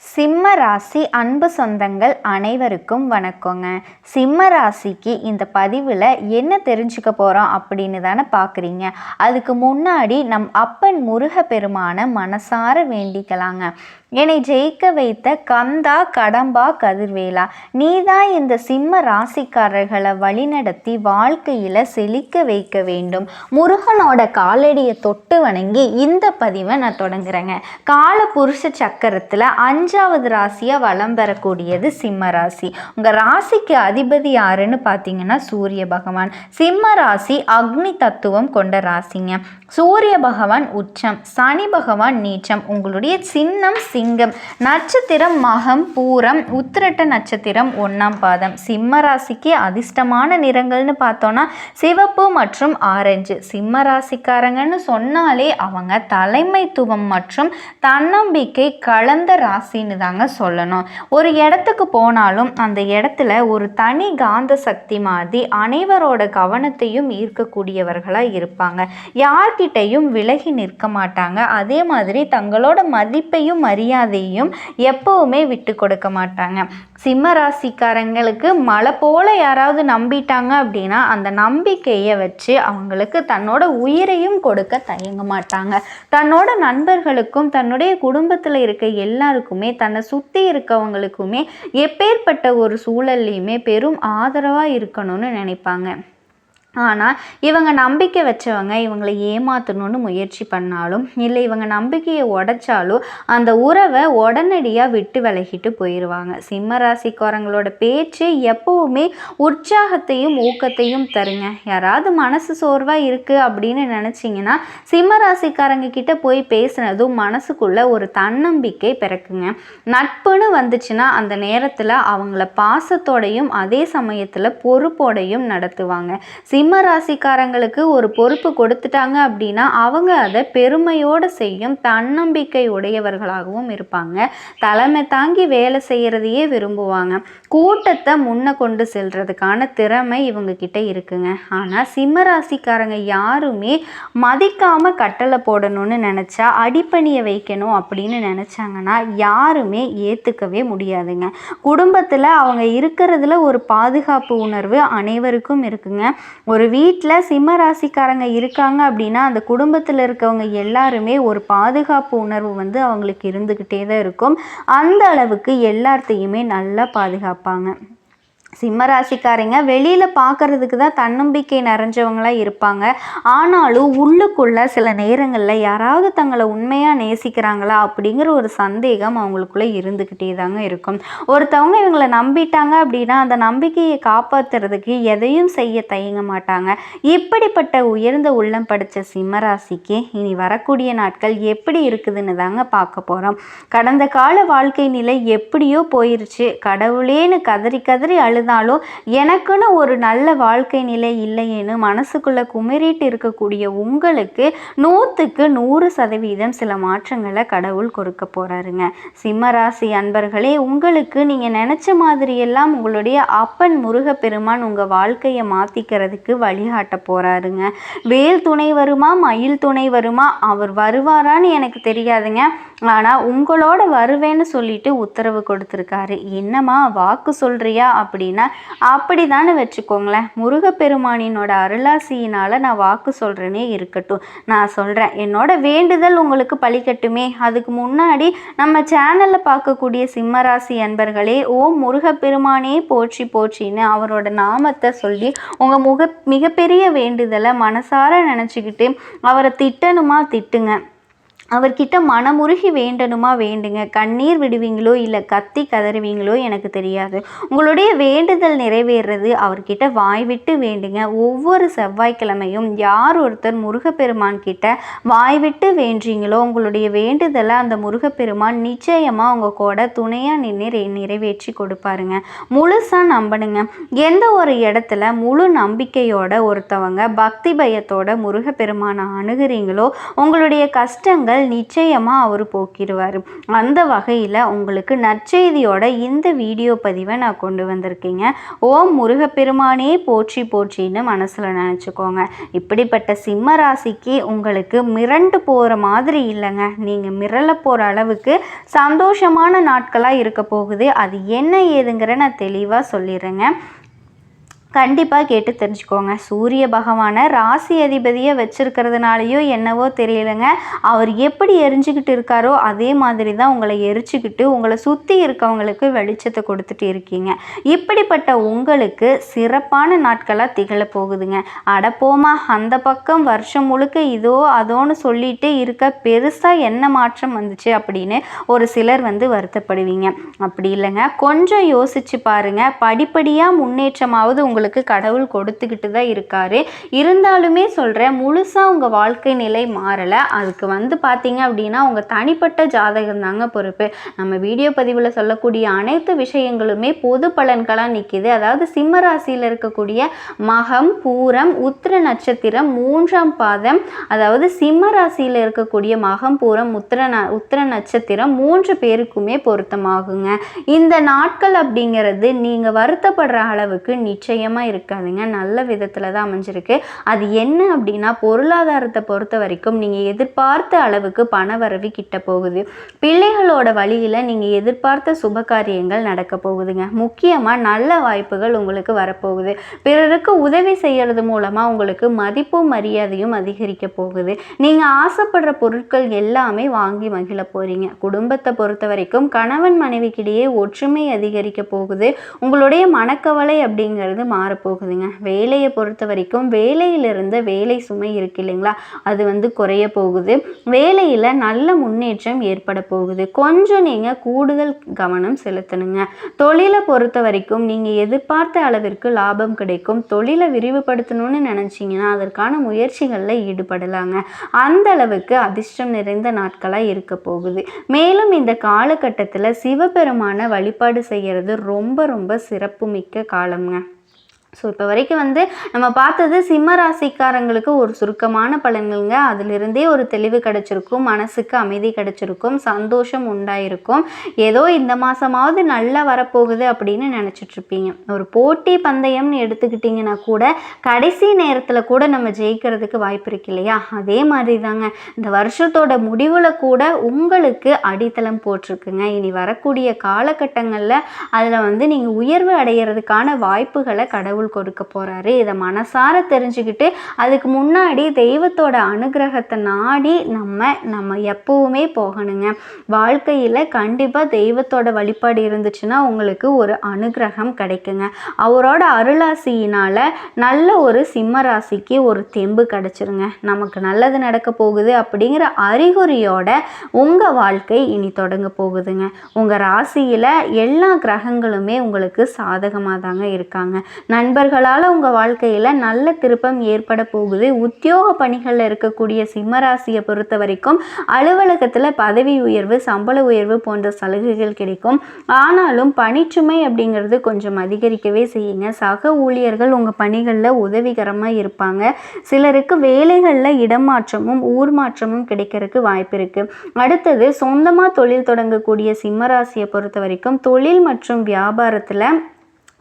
சிம்ம ராசி அன்பு சொந்தங்கள் அனைவருக்கும் வணக்கங்க. சிம்ம ராசிக்கு இந்த பதிவில் என்ன தெரிஞ்சுக்க போகிறோம் அப்படின்னு தானே பார்க்குறீங்க. அதுக்கு முன்னாடி நம் அப்பன் முருக பெருமான மனசார வேண்டிக்கலாங்க. என்னை ஜெயிக்க வைத்த கந்தா கடம்பா கதிர்வேலா, நீதான் இந்த சிம்ம ராசிக்காரர்களை வழிநடத்தி வாழ்க்கையில் செழிக்க வைக்க வேண்டும். முருகனோட காலடியை தொட்டு வணங்கி இந்த பதிவை நான் தொடங்குறேங்க. கால புருஷ சக்கரத்தில் 5வது ராசியாக வலம் பெறக்கூடியது சிம்ம ராசி. உங்கள் ராசிக்கு அதிபதி யாருன்னு பார்த்தீங்கன்னா சூரிய பகவான். சிம்ம ராசி அக்னி தத்துவம் கொண்ட ராசிங்க. சூரிய பகவான் உச்சம், சனி பகவான் நீச்சம். உங்களுடைய சின்னம் சிங்கம், நட்சத்திரம் மகம் பூரம், உத்திரட்ட நட்சத்திரம் 1ஆம் பாதம். சிம்ம ராசிக்கு அதிர்ஷ்டமான நிறங்கள்னு பார்த்தோன்னா சிவப்பு மற்றும் ஆரஞ்சு. சிம்ம ராசிக்காரங்கன்னு சொன்னாலே அவங்க தலைமைத்துவம் மற்றும் தன்னம்பிக்கை கலந்த ராசின்னு தாங்க சொல்லணும். ஒரு இடத்துக்கு போனாலும் அந்த இடத்துல ஒரு தனி காந்த சக்தி மாதிரி அனைவரோட கவனத்தையும் ஈர்க்கக்கூடியவர்களாக இருப்பாங்க. யார்கிட்டையும் விலகி நிற்க மாட்டாங்க. அதே மாதிரி தங்களோட மதிப்பையும் மரியாதையும் எப்பவுமே விட்டு கொடுக்க மாட்டாங்க. சிம்ம ராசிக்காரங்களுக்கு மலை போல யாராவது நம்பிட்டாங்க அப்படின்னா அந்த நம்பிக்கையை வச்சு அவங்களுக்கு தன்னோட உயிரையும் கொடுக்க தயங்க மாட்டாங்க. தன்னோட நண்பர்களுக்கும் தன்னுடைய குடும்பத்தில் இருக்க எல்லாருக்குமே தன்னை சுற்றி இருக்கவங்களுக்குமே எப்பேற்பட்ட ஒரு சூழல்லையுமே பெரும் ஆதரவாக இருக்கணும்னு நினைப்பாங்க. ஆனால் இவங்க நம்பிக்கை வச்சவங்க இவங்களை ஏமாற்றணும்னு முயற்சி பண்ணாலும் இல்லை இவங்க நம்பிக்கையை உடைச்சாலும் அந்த உறவை உடனடியாக விட்டு விலகிட்டு போயிடுவாங்க. சிம்ம ராசிக்காரங்களோட பேச்சு எப்பவுமே உற்சாகத்தையும் ஊக்கத்தையும் தருங்க. யாராவது மனசு சோர்வாக இருக்குது அப்படின்னு நினச்சிங்கன்னா சிம்ம ராசிக்காரங்க கிட்ட போய் பேசுனதும் மனசுக்குள்ள ஒரு தன்னம்பிக்கை பிறக்குங்க. நட்புன்னு வந்துச்சுன்னா அந்த நேரத்தில் அவங்கள பாசத்தோடையும் அதே சமயத்தில் பொறுப்போடையும் நடத்துவாங்க. சிம்ம ராசிக்காரங்களுக்கு ஒரு பொறுப்பு கொடுத்துட்டாங்க அப்படின்னா அவங்க அதை பெருமையோடு செய்யும் தன்னம்பிக்கை உடையவர்களாகவும் இருப்பாங்க. தலைமை தாங்கி வேலை செய்கிறதையே விரும்புவாங்க. கூட்டத்தை முன்ன கொண்டு செல்றதுக்கான திறமை இவங்க கிட்ட இருக்குங்க. ஆனால் சிம்ம ராசிக்காரங்க யாருமே மதிக்காம கட்டளை போடணும்னு நினச்சா அடிப்பணியை வைக்கணும் அப்படின்னு நினச்சாங்கன்னா யாருமே ஏற்றுக்கவே முடியாதுங்க. குடும்பத்தில் அவங்க இருக்கிறதுல ஒரு பாதுகாப்பு உணர்வு அனைவருக்கும் இருக்குங்க. ஒரு வீட்டில் சிம்ம ராசிக்காரங்க இருக்காங்க அப்படின்னா அந்த குடும்பத்தில் இருக்கவங்க எல்லாருமே ஒரு பாதுகாப்பு உணர்வு அவங்களுக்கு இருந்துக்கிட்டே தான் இருக்கும். அந்த அளவுக்கு எல்லாத்தையுமே நல்லா பாதுகாப்பாங்க. சிம்ம ராசிக்காரங்க வெளியில் பார்க்கறதுக்கு தான் தன்னம்பிக்கை நிறைஞ்சவங்களாக இருப்பாங்க. ஆனாலும் உள்ளுக்குள்ள சில நேரங்களில் யாராவது தங்களை உண்மையாக நேசிக்கிறாங்களா அப்படிங்கிற ஒரு சந்தேகம் அவங்களுக்குள்ளே இருந்துக்கிட்டே தாங்க இருக்கும். ஒருத்தவங்க இவங்களை நம்பிட்டாங்க அப்படின்னா அந்த நம்பிக்கையை காப்பாற்றுறதுக்கு எதையும் செய்ய தயங்க மாட்டாங்க. இப்படிப்பட்ட உயர்ந்த உள்ளம் படைத்த சிம்ம ராசிக்கு இனி வரக்கூடிய நாட்கள் எப்படி இருக்குதுன்னு தாங்க பார்க்க போகிறோம். கடந்த கால வாழ்க்கை நிலை எப்படியோ போயிருச்சு, கடவுளேன்னு கதறி கதறி அழுதாலும் எனக்குன்னு ஒரு நல்ல வாழ்க்கை நிலை இல்லையேன்னு மனசுக்குள்ள குமரிட்டு இருக்கக்கூடிய உங்களுக்கு 100க்கு 100% சில மாற்றங்களை கடவுள் கொடுக்க போறாருங்க. சிம்ம ராசி அன்பர்களே, உங்களுக்கு நீங்க நினைச்ச மாதிரி எல்லாம் உங்களுடைய அப்பன் முருக பெருமான் உங்க வாழ்க்கையை மாத்திக்கிறதுக்கு வழிகாட்ட போறாருங்க. வேல் துணை வருமா மயில் துணை வருமா அவர் வருவாரான்னு எனக்கு தெரியாதுங்க. ஆனா உங்களோட வருவேன்னு சொல்லிட்டு உத்தரவு கொடுத்துருக்காரு. என்னம்மா வாக்கு சொல்றியா அப்படின்னா அப்படிதானே வச்சுக்கோங்களேன். முருகப்பெருமானினோட அருளாசியினால நான் வாக்கு சொல்றேனே இருக்கட்டும். நான் சொல்றேன், என்னோட வேண்டுதல் உங்களுக்கு பலிக்கட்டுமே. அதுக்கு முன்னாடி நம்ம சேனல்ல பார்க்கக்கூடிய சிம்மராசி அன்பர்களே, ஓம் முருகப்பெருமானே போற்றி போற்றின்னு அவரோட நாமத்தை சொல்லி உங்க மிகப்பெரிய வேண்டுதலை மனசார நினைச்சுக்கிட்டு அவரை திட்டணுமா திட்டுங்க. அவர்கிட்ட மனமுருகி வேண்டணுமா வேண்டுங்க. கண்ணீர் விடுவீங்களோ இல்லை கத்தி கதறுவீங்களோ எனக்கு தெரியாது. உங்களுடைய வேண்டுதல் நிறைவேறது அவர்கிட்ட வாய் விட்டு வேண்டுங்க. ஒவ்வொரு செவ்வாய்க்கிழமையும் யார் ஒருத்தர் முருகப்பெருமான் கிட்ட வாய் விட்டு வேண்டீங்களோ உங்களுடைய வேண்டுதலை அந்த முருகப்பெருமான் நிச்சயமாக உங்கள் கூட துணையாக நின்று நிறைவேற்றி கொடுப்பாருங்க. முழுசாக நம்பணுங்க. எந்த ஒரு இடத்துல முழு நம்பிக்கையோட ஒருத்தவங்க பக்தி பயத்தோட முருகப்பெருமானை அணுகிறீங்களோ உங்களுடைய கஷ்டங்கள் கவலைகள் நிச்சயமாக அவர் போக்கிடுவார். அந்த வகையில் உங்களுக்கு நற்செய்தியோட இந்த வீடியோ பதிவை நான் கொண்டு வந்திருக்கேங்க. ஓம் முருகப்பெருமானே போற்றி போற்றின்னு மனசில் நினச்சிக்கோங்க. இப்படிப்பட்ட சிம்ம ராசிக்கு உங்களுக்கு மிரண்டு போகிற மாதிரி இல்லைங்க, நீங்கள் மிரள போகிற அளவுக்கு சந்தோஷமான நாட்களாக இருக்க போகுது. அது என்ன ஏதுங்கிற நான் தெளிவாக சொல்லிடுறேங்க. கண்டிப்பாக கேட்டு தெரிஞ்சுக்கோங்க. சூரிய பகவானை ராசி அதிபதியை வச்சிருக்கிறதுனாலையோ என்னவோ தெரியலைங்க, அவர் எப்படி எரிஞ்சுக்கிட்டு இருக்காரோ அதே மாதிரி தான் உங்களை எரிச்சுக்கிட்டு உங்களை சுற்றி இருக்கவங்களுக்கு வெளிச்சத்தை கொடுத்துட்டு இருக்கீங்க. இப்படிப்பட்ட உங்களுக்கு சிறப்பான நாட்களாக திகழ போகுதுங்க. அடப்போமா அந்த பக்கம் வருஷம் முழுக்க இதோ அதோன்னு சொல்லிட்டு இருக்க, பெருசாக என்ன மாற்றம் வந்துச்சு அப்படின்னு ஒரு சிலர் வருத்தப்படுவீங்க. அப்படி இல்லைங்க, கொஞ்சம் யோசிச்சு பாருங்க. படிப்படியாக முன்னேற்றமாவது உங்களுக்கு கடவுள் கொடுத்துக்கிட்டு தான் இருக்காரு. இருந்தாலுமே சொல்கிறேன், முழுசாக உங்கள் வாழ்க்கை நிலை மாறலை. அதுக்கு பார்த்தீங்க அப்படின்னா உங்கள் தனிப்பட்ட ஜாதகம் தாங்க பொறுப்பு. நம்ம வீடியோ பதிவில் சொல்லக்கூடிய அனைத்து விஷயங்களுமே பொது பலன்களாக நிற்கிது. அதாவது சிம்ம ராசியில் இருக்கக்கூடிய மகம், பூரம், உத்திர நட்சத்திரம் 3ஆம் பாதம், அதாவது சிம்ம ராசியில் இருக்கக்கூடிய மகம், பூரம், உத்திர நட்சத்திரம் 3 பேருக்குமே பொருத்தமாகுங்க. இந்த நாட்கள் அப்படிங்கிறது நீங்கள் வருத்தப்படுற அளவுக்கு நிச்சயமாக இருக்காதுங்க, நல்ல விதத்தில் தான் அமைஞ்சிருக்கு. அது என்ன அப்படின்னா, பொருளாதாரத்தை பொறுத்த வரைக்கும் நீங்கள் எதிர்பார்த்த அளவுக்கு பண வரவு கிட்ட போகுது. பிள்ளைகளோட வழியில் நீங்கள் எதிர்பார்த்த சுப காரியங்கள் நடக்க போகுதுங்க. முக்கியமாக நல்ல வாய்ப்புகள் உங்களுக்கு வரப்போகுது. பிறருக்கு உதவி செய்யறது மூலமாக உங்களுக்கு மதிப்பும் மரியாதையும் அதிகரிக்க போகுது. நீங்கள் ஆசைப்படுற பொருட்கள் எல்லாமே வாங்கி மகிழ போறீங்க. குடும்பத்தை பொறுத்த வரைக்கும் கணவன் மனைவிக்கிடையே ஒற்றுமை அதிகரிக்க போகுது. உங்களுடைய மனக்கவலை அப்படிங்கிறது மாறப்போகுதுங்க. வேலையை பொறுத்த வரைக்கும் வேலையிலிருந்து வேலை சுமை இருக்கு இல்லைங்களா, அது குறைய போகுது. வேலையில் நல்ல முன்னேற்றம் ஏற்பட போகுது. கொஞ்சம் நீங்கள் கூடுதல் கவனம் செலுத்தணுங்க. தொழிலை பொறுத்த வரைக்கும் நீங்கள் எதிர்பார்த்த அளவிற்கு லாபம் கிடைக்கும். தொழிலை விரிவுபடுத்தணும்னு நினச்சிங்கன்னா அதற்கான முயற்சிகளில் ஈடுபடலாங்க. அந்த அளவுக்கு அதிர்ஷ்டம் நிறைந்த நாட்களாக இருக்க போகுது. மேலும் இந்த காலகட்டத்தில் சிவபெருமான வழிபாடு செய்கிறது ரொம்ப ரொம்ப சிறப்பு மிக்க காலம்ங்க. ஸோ இப்போ வரைக்கும் நம்ம பார்த்தது சிம்ம ராசிக்காரங்களுக்கு ஒரு சுருக்கமான பலன்களுங்க. அதிலிருந்தே ஒரு தெளிவு கிடச்சிருக்கும், மனசுக்கு அமைதி கிடச்சிருக்கும், சந்தோஷம் உண்டாயிருக்கும். ஏதோ இந்த மாதமாவது நல்லா வரப்போகுது அப்படின்னு நினச்சிட்ருப்பீங்க. ஒரு போட்டி பந்தயம்னு எடுத்துக்கிட்டிங்கன்னா கூட கடைசி நேரத்தில் கூட நம்ம ஜெயிக்கிறதுக்கு வாய்ப்பு இருக்கு இல்லையா, அதே மாதிரி தாங்க இந்த வருஷத்தோட முடிவில் கூட உங்களுக்கு அடித்தளம் போட்டிருக்குங்க. இனி வரக்கூடிய காலகட்டங்களில் அதில் நீங்கள் உயர்வு அடைகிறதுக்கான வாய்ப்புகளை கடவுள் கொடுக்க போறாரு. இதை மனசார தெரிஞ்சுக்கிட்டு அதுக்கு முன்னாடி தெய்வத்தோட அனுகிரகத்தை நாடி நம்ம எப்பவுமே போகணுங்க. வாழ்க்கையில் கண்டிப்பாக தெய்வத்தோட வழிபாடு இருந்துச்சுன்னா உங்களுக்கு ஒரு அனுகிரகம் கிடைக்குங்க. அவரோட அருளாசியினால் நல்ல ஒரு சிம்ம ராசிக்கு ஒரு தெம்பு கிடைச்சிருங்க. நமக்கு நல்லது நடக்க போகுது அப்படிங்கிற அறிகுறியோட உங்கள் வாழ்க்கை இனி தொடங்க போகுதுங்க. உங்கள் ராசியில் எல்லா கிரகங்களுமே உங்களுக்கு சாதகமாக தாங்க இருக்காங்க. நண்பர்களால் உங்கள் வாழ்க்கையில் நல்ல திருப்பம் ஏற்பட போகுது. உத்தியோக பணிகளில் இருக்கக்கூடிய சிம்மராசியை பொறுத்த வரைக்கும் அலுவலகத்தில் பதவி உயர்வு, சம்பள உயர்வு போன்ற சலுகைகள் கிடைக்கும். ஆனாலும் பணிச்சுமை அப்படிங்கிறது கொஞ்சம் அதிகரிக்கவே செய்யுங்க. சக ஊழியர்கள் உங்கள் பணிகளில் உதவிகரமாக இருப்பாங்க. சிலருக்கு வேலைகளில் இடமாற்றமும் ஊர் மாற்றமும் கிடைக்கிறதுக்கு வாய்ப்பு இருக்குது. அடுத்தது சொந்தமாக தொழில் தொடங்கக்கூடிய சிம்மராசியை பொறுத்த வரைக்கும் தொழில் மற்றும் வியாபாரத்தில்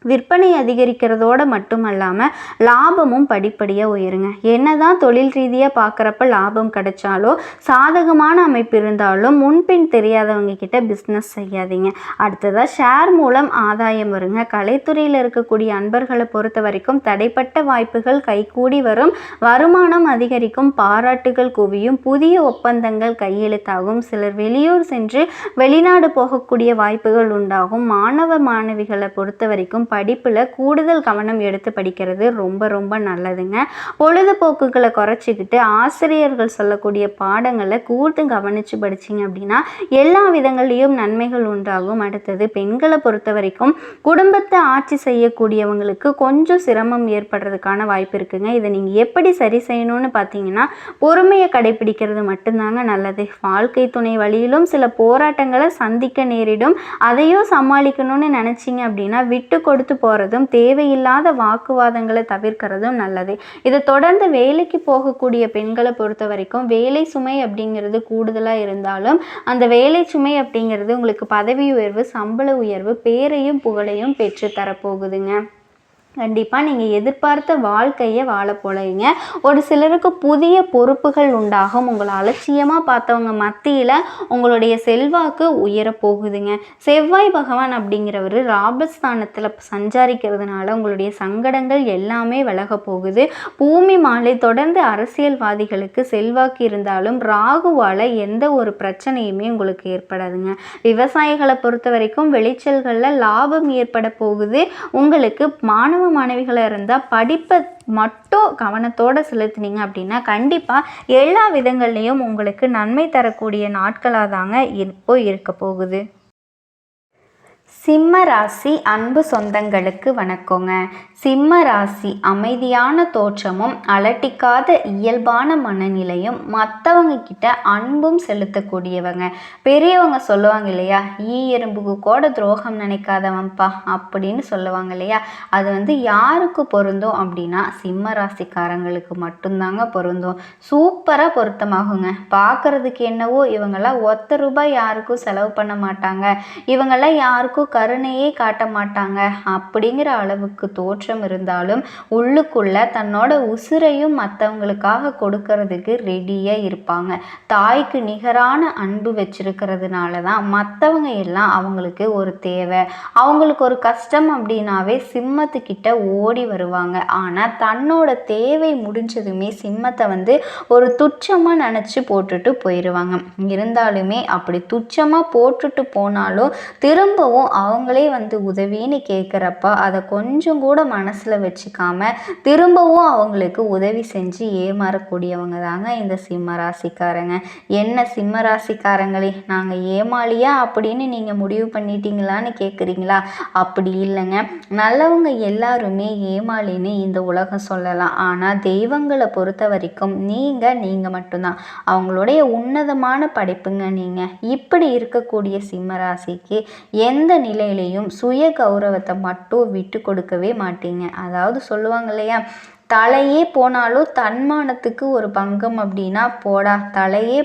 விற்பனை அதிகரிக்கிறதோடு மட்டுமல்லாமல் லாபமும் படிப்படியாக உயருங்க. என்னதான் தொழில் ரீதியாக பார்க்குறப்ப லாபம் கிடைச்சாலோ சாதகமான அமைப்பு இருந்தாலும் முன்பின் தெரியாதவங்க கிட்ட பிஸ்னஸ் செய்யாதீங்க. அடுத்ததாக ஷேர் மூலம் ஆதாயம் வருங்க. கலைத்துறையில் இருக்கக்கூடிய அன்பர்களை பொறுத்த வரைக்கும் தடைப்பட்ட வாய்ப்புகள் கைகூடி வரும். வருமானம் அதிகரிக்கும், பாராட்டுகள் குவியும், புதிய ஒப்பந்தங்கள் கையெழுத்தாகும். சிலர் வெளியூர் சென்று வெளிநாடு போகக்கூடிய வாய்ப்புகள் உண்டாகும். மாணவ மாணவிகளை பொறுத்த வரைக்கும் படிப்பில் கூடுதல் கவனம் எடுத்து படிக்கிறது ரொம்ப ரொம்ப நல்லதுங்க. பொழுதுபோக்குகளை குறைச்சிக்கிட்டு ஆசிரியர்கள் சொல்லக்கூடிய பாடங்களை கூர்ந்து கவனித்து படிச்சிங்க அப்படின்னா எல்லா விதங்களையும் நன்மைகள் உண்டாகும். அடுத்தது பெண்களை பொறுத்த வரைக்கும் குடும்பத்தை ஆட்சி செய்யக்கூடியவங்களுக்கு கொஞ்சம் சிரமம் ஏற்படுறதுக்கான வாய்ப்பு இருக்குங்க. இதை நீங்கள் எப்படி சரி செய்யணும்னு பார்த்தீங்கன்னா பொறுமையை கடைபிடிக்கிறது மட்டும்தாங்க நல்லது. வாழ்க்கை துணை வழியிலும் சில போராட்டங்களை சந்திக்க நேரிடும். அதையும் சமாளிக்கணும்னு நினச்சிங்க அப்படின்னா விட்டு கொடுத்து போகிறதும், தேவையில்லாத வாக்குவாதங்களை தவிர்க்கிறதும் நல்லது. இதை தொடர்ந்து வேலைக்கு போகக்கூடிய பெண்களை பொறுத்த வரைக்கும் வேலை சுமை அப்படிங்கிறது கூடுதலாக இருந்தாலும் அந்த வேலை சுமை அப்படிங்கிறது உங்களுக்கு பதவி உயர்வு, சம்பள உயர்வு, பேரையும் புகழையும் பெற்று தரப்போகுதுங்க. கண்டிப்பாக நீங்கள் எதிர்பார்த்த வாழ்க்கையை வாழ போகிறீங்க. ஒரு சிலருக்கு புதிய பொறுப்புகள் உண்டாகும். உங்களை அலட்சியமாக பார்த்தவங்க மத்தியில் உங்களுடைய செல்வாக்கு உயரப்போகுதுங்க. செவ்வாய் பகவான் அப்படிங்கிறவர் ராபஸ்தானத்தில் சஞ்சாரிக்கிறதுனால உங்களுடைய சங்கடங்கள் எல்லாமே விலக போகுது. பூமி மாலை தொடர்ந்து அரசியல்வாதிகளுக்கு செல்வாக்கு இருந்தாலும் ராகுவால் எந்த ஒரு பிரச்சனையுமே உங்களுக்கு ஏற்படாதுங்க. விவசாயிகளை பொறுத்த வரைக்கும் விளைச்சல்களில் லாபம் ஏற்பட போகுது. உங்களுக்கு மாணவ மாணவிகளை இருந்தால் படிப்பை மட்டும் கவனத்தோடு செலுத்தினீங்க அப்படின்னா கண்டிப்பாக எல்லா விதங்கள்லையும் உங்களுக்கு நன்மை தரக்கூடிய நாட்களாக தாங்க இப்போ இருக்க போகுது. சிம்ம ராசி அன்பு சொந்தங்களுக்கு வணக்கங்க. சிம்ம ராசி அமைதியான தோற்றமும் அலட்டிக்காத இயல்பான மனநிலையும் மற்றவங்க கிட்ட அன்பும் செலுத்தக்கூடியவங்க. பெரியவங்க சொல்லுவாங்க இல்லையா, எறும்புக்கு கூட துரோகம் நினைக்காதவன்ப்பா அப்படின்னு சொல்லுவாங்க இல்லையா. அது யாருக்கு பொருந்தும் அப்படின்னா சிம்ம ராசிக்காரங்களுக்கு மட்டும்தாங்க பொருந்தும். சூப்பராக பொருத்தமாகுங்க. பார்க்கறதுக்கு என்னவோ இவங்கெல்லாம் ₹1 யாருக்கும் செலவு பண்ண மாட்டாங்க, இவங்கெல்லாம் யாருக்கும் கருணையே காட்ட மாட்டாங்க அப்படிங்கிற அளவுக்கு தோற்றம் இருந்தாலும் உள்ளுக்குள்ள தன்னோட உசுரையும் மற்றவங்களுக்காக கொடுக்கறதுக்கு ரெடியாக இருப்பாங்க. தாய்க்கு நிகரான அன்பு வச்சிருக்கிறதுனால தான் மற்றவங்க எல்லாம் அவங்களுக்கு ஒரு தேவை, அவங்களுக்கு ஒரு கஷ்டம் அப்படின்னாவே சிம்மத்துக்கிட்ட ஓடி வருவாங்க. ஆனால் தன்னோட தேவை முடிஞ்சதுமே சிம்மத்தை ஒரு துச்சமாக நினச்சி போட்டுட்டு போயிடுவாங்க. இருந்தாலுமே அப்படி துச்சமாக போட்டுட்டு போனாலும் திரும்பவும் அவங்களே உதவின்னு கேட்குறப்ப அதை கொஞ்சம் கூட மனசில் வச்சுக்காம திரும்பவும் அவங்களுக்கு உதவி செஞ்சு ஏமாறக்கூடியவங்க தாங்க இந்த சிம்ம ராசிக்காரங்க. என்ன சிம்ம ராசிக்காரங்களே, நாங்கள் ஏமாளியா அப்படின்னு நீங்கள் முடிவு பண்ணிட்டீங்களான்னு கேட்குறீங்களா? அப்படி இல்லைங்க. நல்லவங்க எல்லாருமே ஏமாளின்னு இந்த உலகம் சொல்லலாம். ஆனால் தெய்வங்களை பொறுத்த வரைக்கும் நீங்கள் மட்டும்தான் அவங்களுடைய உன்னதமான படைப்புங்க. நீங்கள் இப்படி இருக்கக்கூடிய சிம்ம ராசிக்கு எந்த நிலையிலையும் சுய கௌரவத்தை மட்டும் விட்டு கொடுக்கவே மாட்டீங்க. அதாவது சொல்லுவாங்க இல்லையா, தலையே போனாலும் தன்மானத்துக்கு ஒரு பங்கம் அப்படின்னா போடா, தலையே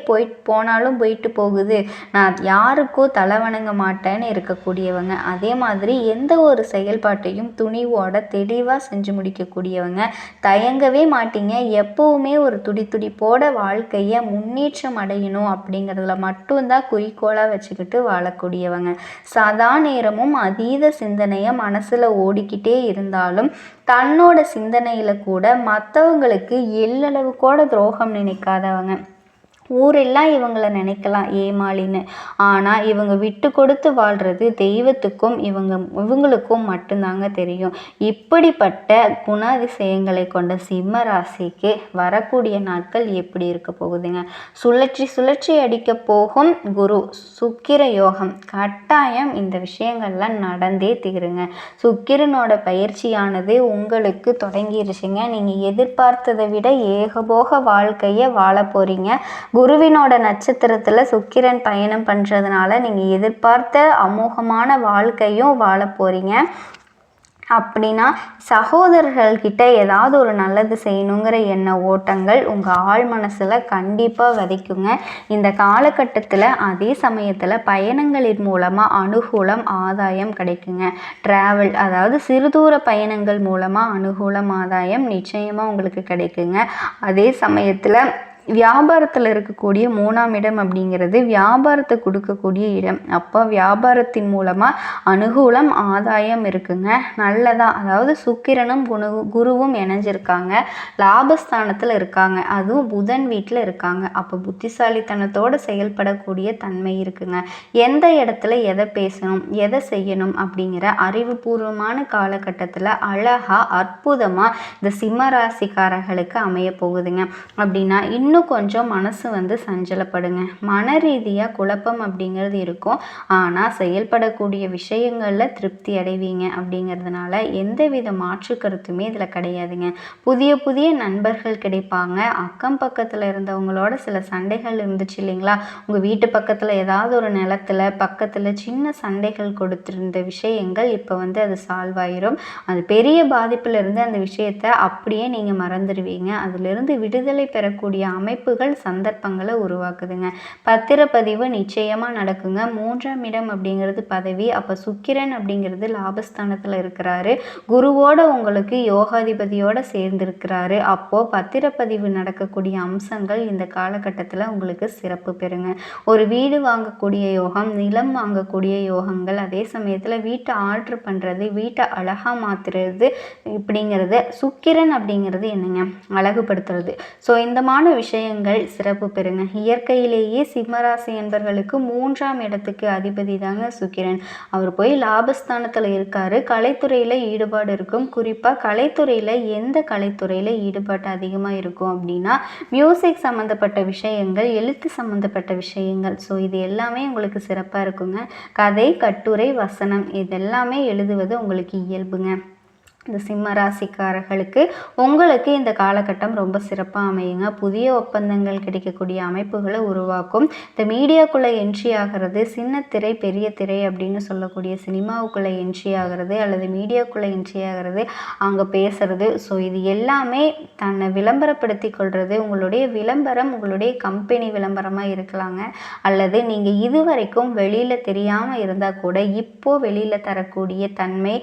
போனாலும் போயிட்டு போகுது, நான் யாருக்கோ தலை வணங்க மாட்டேன்னு இருக்கக்கூடியவங்க. அதே மாதிரி எந்த ஒரு செயல்பாட்டையும் துணிவோட தெளிவாக செஞ்சு முடிக்கக்கூடியவங்க. தயங்கவே மாட்டீங்க. எப்போவுமே ஒரு துடித்துடிப்போட வாழ்க்கையை முன்னேற்றம் அடையணும் அப்படிங்கிறதுல மட்டும்தான் குறிக்கோளாக வச்சுக்கிட்டு வாழக்கூடியவங்க. சதா நேரமும் அதீத சிந்தனையை மனசில் ஓடிக்கிட்டே இருந்தாலும் தன்னோட சிந்தனையில் கூட மற்றவங்களுக்கு எள்ளளவு கூட துரோகம் நினைக்காதவங்க. ஊரெல்லாம் இவங்களை நினைக்கலாம் ஏமாளின்னு, ஆனால் இவங்க விட்டு கொடுத்து வாழ்கிறது தெய்வத்துக்கும் இவங்களுக்கும் மட்டும்தாங்க தெரியும். இப்படிப்பட்ட குணாதிசயங்களை கொண்ட சிம்ம ராசிக்கு வரக்கூடிய நாட்கள் எப்படி இருக்க போகுதுங்க? சுழற்சி அடிக்க போகும் குரு சுக்கிர யோகம். கட்டாயம் இந்த விஷயங்கள்லாம் நடந்தே தீருங்க. சுக்கிரனோட பயிற்சியானது உங்களுக்கு தொடங்கிருச்சுங்க. நீங்கள் எதிர்பார்த்ததை விட ஏகபோக வாழ்க்கையை வாழ போகிறீங்க. குருவினோட நட்சத்திரத்தில் சுக்கிரன் பயணம் பண்ணுறதுனால நீங்கள் எதிர்பார்த்த அமோகமான வாழ்க்கையும் வாழ போகிறீங்க. அப்படின்னா சகோதரர்கள்கிட்ட ஏதாவது ஒரு நல்லது செய்யணுங்கிற எண்ண ஓட்டங்கள் உங்கள் ஆழ் மனசில் கண்டிப்பாக விதைக்குங்க. இந்த காலகட்டத்தில் அதே சமயத்தில் பயணங்களின் மூலமாக அனுகூலம் ஆதாயம் கிடைக்குங்க. ட்ராவல், அதாவது சிறுதூர பயணங்கள் மூலமாக அனுகூலம் ஆதாயம் நிச்சயமாக உங்களுக்கு கிடைக்குங்க. அதே சமயத்தில் வியாபாரத்தில் இருக்கக்கூடிய 3ஆம் இடம் அப்படிங்கிறது வியாபாரத்தை கொடுக்கக்கூடிய இடம். அப்போ வியாபாரத்தின் மூலமாக அனுகூலம் ஆதாயம் இருக்குங்க. நல்லதா, அதாவது சுக்கிரனும் குருவும் இணைஞ்சிருக்காங்க, லாபஸ்தானத்தில் இருக்காங்க, அதுவும் புதன் வீட்டில் இருக்காங்க. அப்போ புத்திசாலித்தனத்தோடு செயல்படக்கூடிய தன்மை இருக்குங்க. எந்த இடத்துல எதை பேசணும் எதை செய்யணும் அப்படிங்கிற அறிவுபூர்வமான காலகட்டத்தில் அழகாக அற்புதமாக இந்த சிம்ம ராசிக்காரர்களுக்கு அமைய போகுதுங்க. அப்படின்னா இன்னும் இன்னும் கொஞ்சம் மனசு வந்து சஞ்சலப்படுங்க. மன ரீதியாக குழப்பம் அப்படிங்கிறது இருக்கும். ஆனால் செயல்படக்கூடிய விஷயங்களில் திருப்தி அடைவீங்க. அப்படிங்கிறதுனால எந்தவித மாற்று கருத்துமே இதில் கிடையாதுங்க. புதிய புதிய நண்பர்கள் கிடைப்பாங்க. அக்கம் பக்கத்தில் இருந்தவங்களோட சில சண்டைகள் இருந்துச்சு இல்லைங்களா, உங்கள் வீட்டு பக்கத்தில் ஏதாவது ஒரு நிலத்தில் பக்கத்தில் சின்ன சண்டைகள் கொடுத்திருந்த விஷயங்கள் இப்போ வந்து அது சால்வ் ஆயிரும். அது பெரிய பாதிப்பில் இருந்து அந்த விஷயத்தை அப்படியே நீங்கள் மறந்துடுவீங்க. அதிலிருந்து விடுதலை பெறக்கூடிய அமைப்புகள் சந்தர்ப்பங்களை உருவாக்குதுங்க. பத்திரப்பதிவு நிச்சயமாக நடக்குங்க. 3ஆம் இடம் அப்படிங்கிறது பதவி. அப்போ சுக்கிரன் அப்படிங்கிறது லாபஸ்தானத்தில் இருக்கிறாரு. குருவோட உங்களுக்கு யோகாதிபதியோட சேர்ந்திருக்கிறாரு. அப்போது பத்திரப்பதிவு நடக்கக்கூடிய அம்சங்கள் இந்த காலகட்டத்தில் உங்களுக்கு சிறப்பு பெறுங்க. ஒரு வீடு வாங்கக்கூடிய யோகம், நிலம் வாங்கக்கூடிய யோகங்கள், அதே சமயத்தில் வீட்டை ஆல்ட்ரு பண்ணுறது, வீட்டை அழகாக மாற்றுறது இப்படிங்கிறது சுக்கிரன் அப்படிங்கிறது என்னங்க, அழகுபடுத்துறது. ஸோ இந்தமான விஷயங்கள் சிறப்பு பெறுங்க. இயற்கையிலேயே சிம்மராசி என்பவர்களுக்கு 3ஆம் இடத்துக்கு அதிபதி தாங்க சுக்கிரன். அவர் போய் லாபஸ்தானத்தில் இருக்காரு. கலைத்துறையில் ஈடுபாடு இருக்கும். குறிப்பாக கலைத்துறையில் எந்த கலைத்துறையில் ஈடுபாடு அதிகமாக இருக்கும் அப்படின்னா மியூசிக் சம்மந்தப்பட்ட விஷயங்கள், எழுத்து சம்மந்தப்பட்ட விஷயங்கள். ஸோ இது எல்லாமே உங்களுக்கு சிறப்பாக இருக்குங்க. கதை, கட்டுரை, வசனம் இதெல்லாமே எழுதுவது உங்களுக்கு இயல்புங்க. இந்த சிம்ம ராசிக்காரர்களுக்கு உங்களுக்கு இந்த காலகட்டம் ரொம்ப சிறப்பாக அமையுங்க. புதிய ஒப்பந்தங்கள் கிடைக்கக்கூடிய அமைப்புகளை உருவாக்கும். இந்த மீடியாக்குள்ளே என்ட்ரி ஆகிறது, சின்ன திரை பெரிய திரை அப்படின்னு சொல்லக்கூடிய சினிமாவுக்குள்ளே என்ட்ரி ஆகிறது அல்லது மீடியாக்குள்ளே என்ட்ரி ஆகிறது, அங்கே பேசுறது. ஸோ இது எல்லாமே தன்னை விளம்பரப்படுத்தி கொள்வது. உங்களுடைய விளம்பரம் உங்களுடைய கம்பெனி விளம்பரமாக இருக்கலாங்க, அல்லது நீங்கள் இதுவரைக்கும் வெளியில் தெரியாமல் இருந்தால் கூட இப்போது வெளியில் தரக்கூடிய தன்மை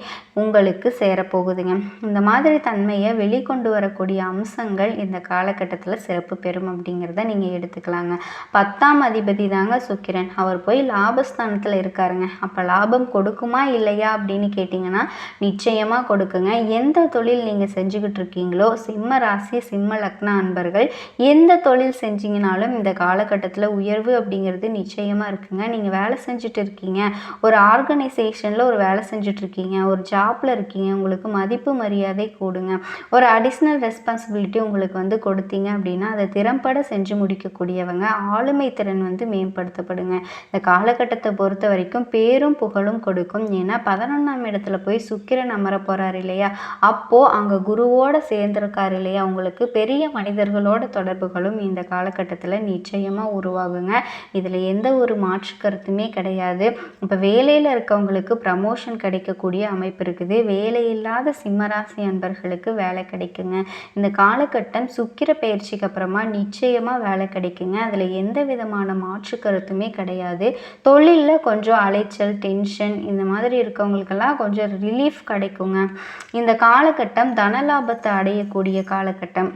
உங்களுக்கு சேரப்போகுது. இந்த மாதிரி தன்மையை வெளிக்கொண்டு வரக்கூடிய அம்சங்கள் இந்த காலகட்டத்தில் சிறப்பு பெறும் அப்படிங்கிறத நீங்கள் எடுத்துக்கலாங்க. 10ஆம் அதிபதி தாங்க சுக்கிரன். அவர் போய் லாபஸ்தானத்தில் இருக்காருங்க. அப்போ லாபம் கொடுக்குமா இல்லையா அப்படின்னு கேட்டிங்கன்னா நிச்சயமாக கொடுக்குங்க. எந்த தொழில் நீங்கள் செஞ்சுக்கிட்டு இருக்கீங்களோ, சிம்ம ராசி சிம்ம லக்ன அன்பர்கள் எந்த தொழில் செஞ்சீங்கனாலும் இந்த காலகட்டத்தில் உயர்வு அப்படிங்கிறது நிச்சயமாக இருக்குங்க. நீங்கள் வேலை செஞ்சுட்டு இருக்கீங்க, ஒரு ஆர்கனைசேஷனில் ஒரு வேலை செஞ்சுட்டு இருக்கீங்க, ஒரு ஜாப்பில் இருக்கீங்க, உங்களுக்கு மதிப்பு மரியாதை கூடுங்க. ஒரு அடிஷ்னல் ரெஸ்பான்சிபிலிட்டி உங்களுக்கு வந்து கொடுத்தீங்க அப்படின்னா அதை திறம்பட செஞ்சு முடிக்கக்கூடியவங்க. ஆளுமை திறன் வந்து மேம்படுத்தப்படுங்க. இந்த காலகட்டத்தை பொறுத்த வரைக்கும் பேரும் புகழும் கொடுக்கும். ஏன்னா 11ஆம் இடத்துல போய் சுக்கிரன் அமர போகிறார் இல்லையா, அப்போது அங்கே குருவோடு சேர்ந்திருக்காரு இல்லையா, உங்களுக்கு பெரிய மனிதர்களோட தொடர்புகளும் இந்த காலகட்டத்தில் நிச்சயமாக உருவாகுங்க. இதில் எந்த ஒரு மாற்று கருத்துமே கிடையாது. இப்போ வேலையில் இருக்கவங்களுக்கு ப்ரமோஷன் கிடைக்கக்கூடிய அமைப்பு இருக்குது. வேலையில்லாத சிம்மராசி அன்பர்களுக்கு வேலை கிடைக்குங்க. இந்த காலகட்டம் சுக்கிர பயிற்சிக்கு அப்புறமா நிச்சயமாக வேலை கிடைக்குங்க. அதில் எந்த விதமான மாற்று கருத்துமே கிடையாது. தொழிலில் கொஞ்சம் அலைச்சல், டென்ஷன் இந்த மாதிரி இருக்கவங்களுக்கெல்லாம் கொஞ்சம் ரிலீஃப் கிடைக்குங்க. இந்த காலகட்டம் தனலாபத்தை அடையக்கூடிய காலகட்டம்.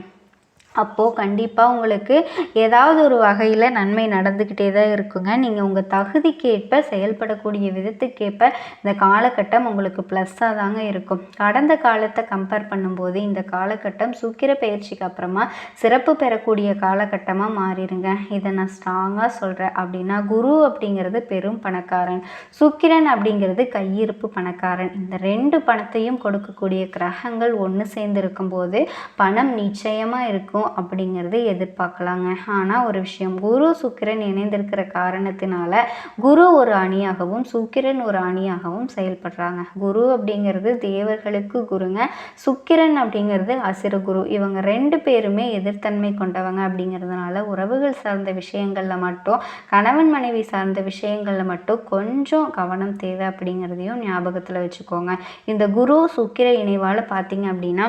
அப்போது கண்டிப்பாக உங்களுக்கு ஏதாவது ஒரு வகையில் நன்மை நடந்துக்கிட்டே தான் இருக்குங்க. நீங்கள் உங்கள் தகுதிக்கேற்ப செயல்படக்கூடிய விதத்துக்கேற்ப இந்த காலகட்டம் உங்களுக்கு ப்ளஸ்ஸாக தாங்க இருக்கும். கடந்த காலத்தை கம்பேர் பண்ணும்போது இந்த காலகட்டம் சுக்கிர பயிற்சிக்கு அப்புறமா சிறப்பு பெறக்கூடிய காலகட்டமாக மாறிடுங்க. இதை நான் ஸ்ட்ராங்காக சொல்கிறேன். அப்படின்னா குரு அப்படிங்கிறது பெரும் பணக்காரன், சுக்கிரன் அப்படிங்கிறது கையிருப்பு பணக்காரன். இந்த 2 பணத்தையும் கொடுக்கக்கூடிய கிரகங்கள் ஒன்று சேர்ந்து இருக்கும்போது பணம் நிச்சயமாக இருக்கும் அப்படிங்கிறது எதிர்பார்க்கலாங்க. ஆனால் ஒரு விஷயம், குரு சுக்கிரன் இணைந்திருக்கிற காரணத்தினால குரு ஒரு அணியாகவும் சுக்கிரன் ஒரு அணியாகவும் செயல்படுறாங்க. குரு அப்படிங்கிறது தேவர்களுக்கு குருங்க, சுக்கிரன் அப்படிங்கிறது அசுர குரு. இவங்க 2 பேருமே எதிர்த்தன்மை கொண்டவங்க. அப்படிங்கிறதுனால உறவுகள் சார்ந்த விஷயங்களில் மட்டும், கணவன் மனைவி சார்ந்த விஷயங்களில் மட்டும் கொஞ்சம் கவனம் தேவை அப்படிங்கிறதையும் ஞாபகத்தில் வச்சுக்கோங்க. இந்த குரு சுக்கிர இணைவால் பார்த்தீங்க அப்படின்னா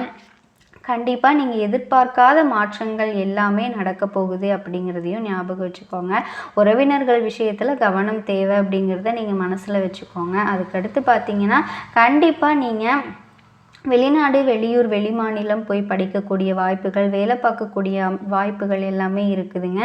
கண்டிப்பாக நீங்கள் எதிர்பார்க்காத மாற்றங்கள் எல்லாமே நடக்க போகுது அப்படிங்கிறதையும் ஞாபகம் வச்சுக்கோங்க. உறவினர்கள் விஷயத்தில் கவனம் தேவை அப்படிங்கிறத நீங்கள் மனசில் வச்சுக்கோங்க. அதுக்கடுத்து பார்த்தீங்கன்னா கண்டிப்பாக நீங்கள் வெளிநாடு, வெளியூர், வெளிமாநிலம் போய் படிக்கக்கூடிய வாய்ப்புகள், வேலை பார்க்கக்கூடிய வாய்ப்புகள் எல்லாமே இருக்குதுங்க.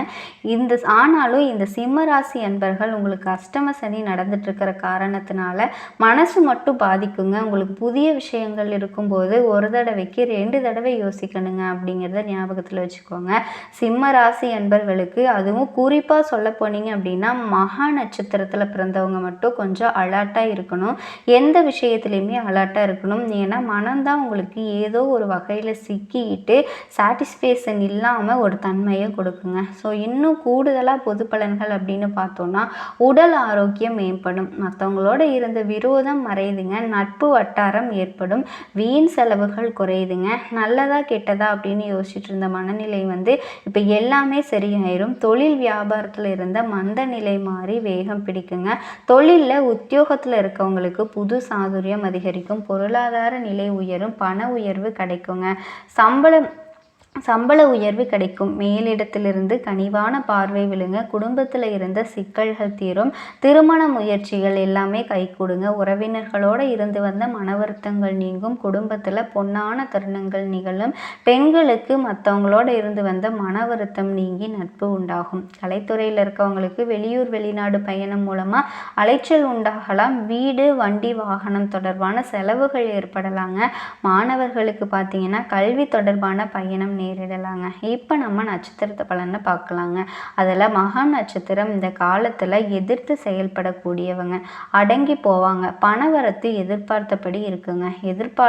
ஆனாலும் இந்த சிம்ம ராசி அன்பர்கள் உங்களுக்கு அஷ்டம சனி நடந்துட்டுருக்கிற காரணத்தினால மனசு மட்டும் பாதிக்குங்க. உங்களுக்கு புதிய விஷயங்கள் இருக்கும்போது ஒரு தடவைக்கு 2 தடவை யோசிக்கணுங்க அப்படிங்கிறத ஞாபகத்தில் வச்சுக்கோங்க. சிம்ம ராசி அன்பர்களுக்கு அதுவும் குறிப்பாக சொல்ல போனீங்க அப்படின்னா மகா நட்சத்திரத்தில் பிறந்தவங்க மட்டும் கொஞ்சம் அலர்ட்டாக இருக்கணும். எந்த விஷயத்துலையுமே அலர்ட்டாக இருக்கணும். ஏன்னா மன பணம் தான் உங்களுக்கு ஏதோ ஒரு வகையில் சிக்கிக்கிட்டு சாட்டிஸ்ஃபேக்ஷன் இல்லாமல் ஒரு தன்மையை கொடுக்குங்க. ஸோ இன்னும் கூடுதலாக பொது பலன்கள் அப்படின்னு பார்த்தோன்னா உடல் ஆரோக்கியம் மேம்படும், மற்றவங்களோட இருந்த விரோதம் மறையுதுங்க, நட்பு வட்டாரம் ஏற்படும், வீண் செலவுகள் குறையுதுங்க, நல்லதா கெட்டதா அப்படின்னு யோசிச்சுட்டு இருந்த மனநிலை இப்போ எல்லாமே சரியாயிரும். தொழில் வியாபாரத்தில் இருந்த மந்த நிலை மாறி வேகம் பிடிக்குங்க. தொழிலில் உத்தியோகத்தில் இருக்கவங்களுக்கு புது சாதுரியம் அதிகரிக்கும், பொருளாதார நிலை உயரும், பண உயர்வு கிடைக்குங்க, சம்பள உயர்வு கிடைக்கும், மேலிடத்திலிருந்து கனிவான பார்வை விழுங்க, குடும்பத்தில் இருந்த சிக்கல்கள் தீரும், திருமண முயற்சிகள் எல்லாமே கைகூடுங்க, உறவினர்களோடு இருந்து வந்த மன வருத்தங்கள் நீங்கும், குடும்பத்தில் பொன்னான தருணங்கள் நிகழும், பெண்களுக்கு மற்றவங்களோட இருந்து வந்த மன வருத்தம் நீங்கி நட்பு உண்டாகும். கலைத்துறையில் இருக்கவங்களுக்கு வெளியூர் வெளிநாடு பயணம் மூலமாக அலைச்சல் உண்டாகலாம், வீடு வண்டி வாகனம் தொடர்பான செலவுகள் ஏற்படலாங்க. மாணவர்களுக்கு பார்த்தீங்கன்னா கல்வி தொடர்பான பயணம் நேரிடலாங்க. இப்போ நம்ம நட்சத்திரத்தை பலனை பார்க்கலாங்க. அதில் மகா நட்சத்திரம் இந்த காலத்தில் எதிர்த்து செயல்படக்கூடியவங்க, அடங்கி போவாங்க, பணவரத்து எதிர்பார்த்தபடி இருக்குங்க, எதிர்பார்ப்பு